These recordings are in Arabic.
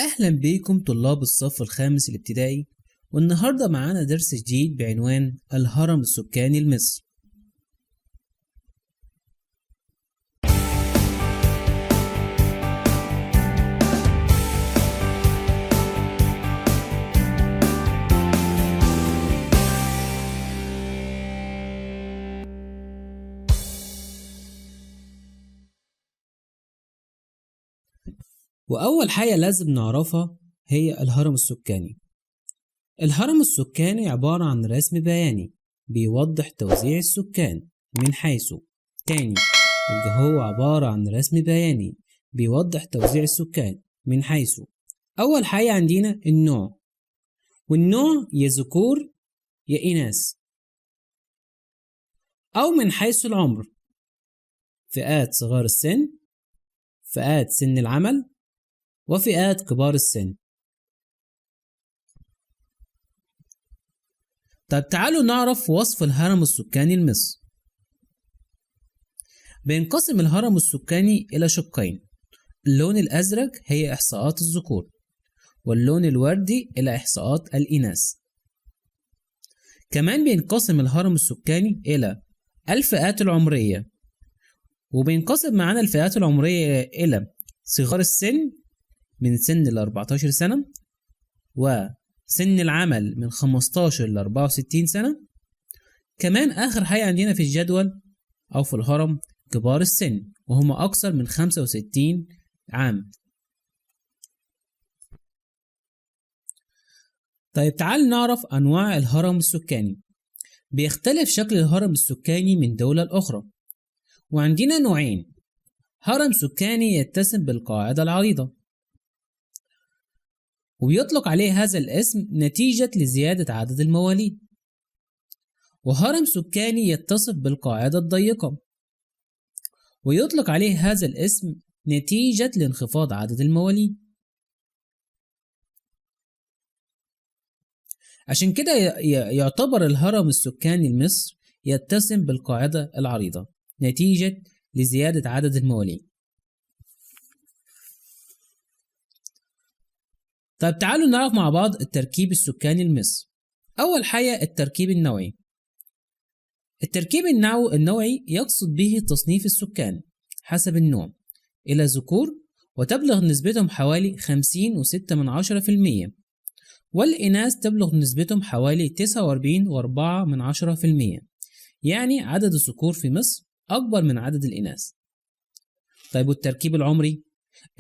أهلا بيكم طلاب الصف الخامس الابتدائي، والنهاردة معانا درس جديد بعنوان الهرم السكاني لمصر. وأول حاجة لازم نعرفها هي الهرم السكاني. الهرم السكاني عبارة عن رسم بياني بيوضح توزيع السكان من حيث تاني يبقى هو عبارة عن رسم بياني بيوضح توزيع السكان من حيث أول حاجة عندنا النوع، والنوع يا ذكور يا إناث، أو من حيث العمر، فئات صغار السن، فئات سن العمل، وفئات كبار السن. طيب تعالوا نعرف وصف الهرم السكاني لمصر. بينقسم الهرم السكاني إلى شقين، اللون الأزرق هي إحصاءات الذكور، واللون الوردي إلى إحصاءات الإناث. كمان بينقسم الهرم السكاني إلى الفئات العمرية، وبينقسم معانا الفئات العمرية إلى صغار السن من سن ال 14 سنة، وسن العمل من 15 ل 64 سنة. كمان آخر حاجة عندنا في الجدول أو في الهرم كبار السن، وهم أكثر من 65 عام. طيب تعال نعرف أنواع الهرم السكاني. بيختلف شكل الهرم السكاني من دولة لأخرى، وعندنا نوعين: هرم سكاني يتسم بالقاعدة العريضة، وبيطلق عليه هذا الاسم نتيجة لزيادة عدد المواليد، وهرم سكاني يتصف بالقاعدة الضيقة، ويطلق عليه هذا الاسم نتيجة لانخفاض عدد المواليد. عشان كده يعتبر الهرم السكاني لمصر يتسم بالقاعدة العريضة نتيجة لزيادة عدد المواليد. طيب تعالوا نعرف مع بعض التركيب السكاني لمصر. أول حاجة التركيب النوعي. التركيب النوعي يقصد به تصنيف السكان حسب النوع إلى ذكور، وتبلغ نسبتهم حوالي 50.6%، والإناث تبلغ نسبتهم حوالي 49.4%، يعني عدد الذكور في مصر أكبر من عدد الإناث. طيب والتركيب العمري؟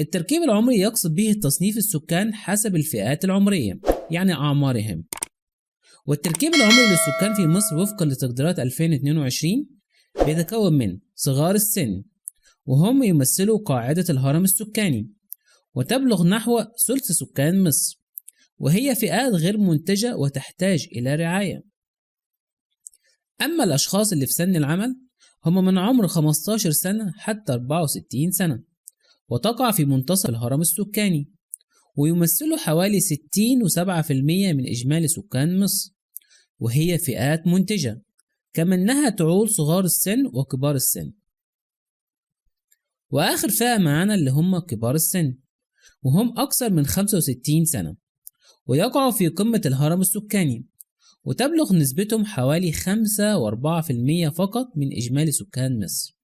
التركيب العمري يقصد به تصنيف السكان حسب الفئات العمرية، يعني أعمارهم. والتركيب العمري للسكان في مصر وفقا لتقديرات 2022 بيتكون من صغار السن، وهم يمثلوا قاعدة الهرم السكاني، وتبلغ نحو ثلث سكان مصر، وهي فئات غير منتجة وتحتاج إلى رعاية. أما الأشخاص اللي في سن العمل هم من عمر 15 سنة حتى 64 سنة، وتقع في منتصف الهرم السكاني، ويمثلوا حوالي 60.7% من إجمالي سكان مصر، وهي فئات منتجة، كما أنها تعول صغار السن وكبار السن. وآخر فئة معانا اللي هم كبار السن، وهم أكثر من 65 سنة، ويقعوا في قمة الهرم السكاني، وتبلغ نسبتهم حوالي 5.4% فقط من إجمالي سكان مصر.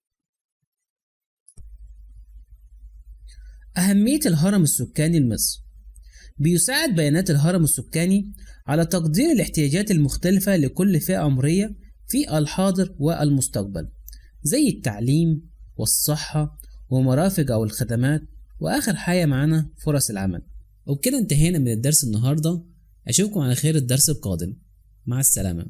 أهمية الهرم السكاني لمصر. بيساعد بيانات الهرم السكاني على تقدير الاحتياجات المختلفة لكل فئة عمرية في الحاضر والمستقبل، زي التعليم والصحة ومرافق أو الخدمات، وآخر حاجة معانا فرص العمل. وبكده انتهينا من الدرس النهاردة. أشوفكم على خير الدرس القادم. مع السلامة.